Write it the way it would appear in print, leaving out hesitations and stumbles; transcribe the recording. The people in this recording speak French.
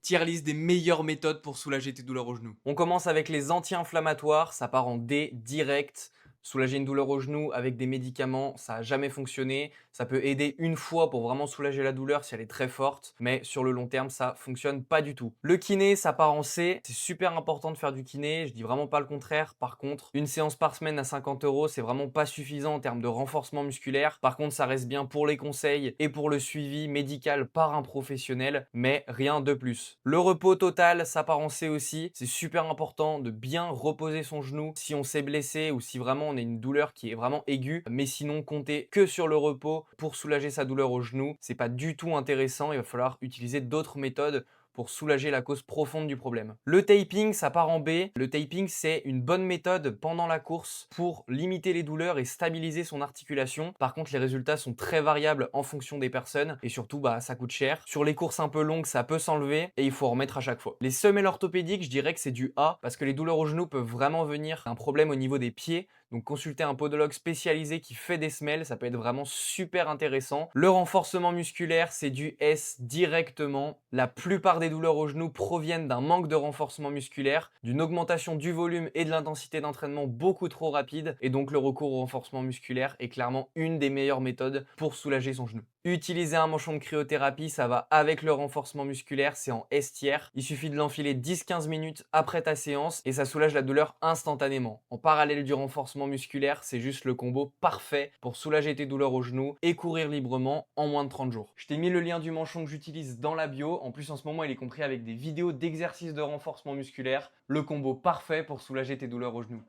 Tier list des meilleures méthodes pour soulager tes douleurs au genou. On commence avec les anti-inflammatoires, ça part en D direct. Soulager une douleur au genou avec des médicaments, ça n'a jamais fonctionné. Ça peut aider une fois pour vraiment soulager la douleur si elle est très forte, mais sur le long terme, ça fonctionne pas du tout. Le kiné, ça part en C. C'est super important de faire du kiné, je dis vraiment pas le contraire. Par contre, une séance par semaine à 50 euros, c'est vraiment pas suffisant en termes de renforcement musculaire. Par contre, ça reste bien pour les conseils et pour le suivi médical par un professionnel, mais rien de plus. Le repos total, ça part en C aussi. C'est super important de bien reposer son genou si on s'est blessé ou si vraiment on a une douleur qui est vraiment aiguë. Mais sinon, compter que sur le repos pour soulager sa douleur au genou, c'est pas du tout intéressant. Il va falloir utiliser d'autres méthodes pour soulager la cause profonde du problème. Le taping, ça part en B. Le taping, c'est une bonne méthode pendant la course pour limiter les douleurs et stabiliser son articulation. Par contre, les résultats sont très variables en fonction des personnes et surtout, ça coûte cher. Sur les courses un peu longues, ça peut s'enlever et il faut en remettre à chaque fois. Les semelles orthopédiques, je dirais que c'est du A parce que les douleurs au genou peuvent vraiment venir d'un problème au niveau des pieds. Donc consulter un podologue spécialisé qui fait des semelles, ça peut être vraiment super intéressant. Le renforcement musculaire, c'est du S directement. La plupart des douleurs au genou proviennent d'un manque de renforcement musculaire, d'une augmentation du volume et de l'intensité d'entraînement beaucoup trop rapide. Et donc le recours au renforcement musculaire est clairement une des meilleures méthodes pour soulager son genou. Utiliser un manchon de cryothérapie, ça va avec le renforcement musculaire, c'est en S tiers. Il suffit de l'enfiler 10-15 minutes après ta séance et ça soulage la douleur instantanément. En parallèle du renforcement musculaire, c'est juste le combo parfait pour soulager tes douleurs au genou et courir librement en moins de 30 jours. Je t'ai mis le lien du manchon que j'utilise dans la bio. En plus, en ce moment, il est compris avec des vidéos d'exercices de renforcement musculaire. Le combo parfait pour soulager tes douleurs au genou.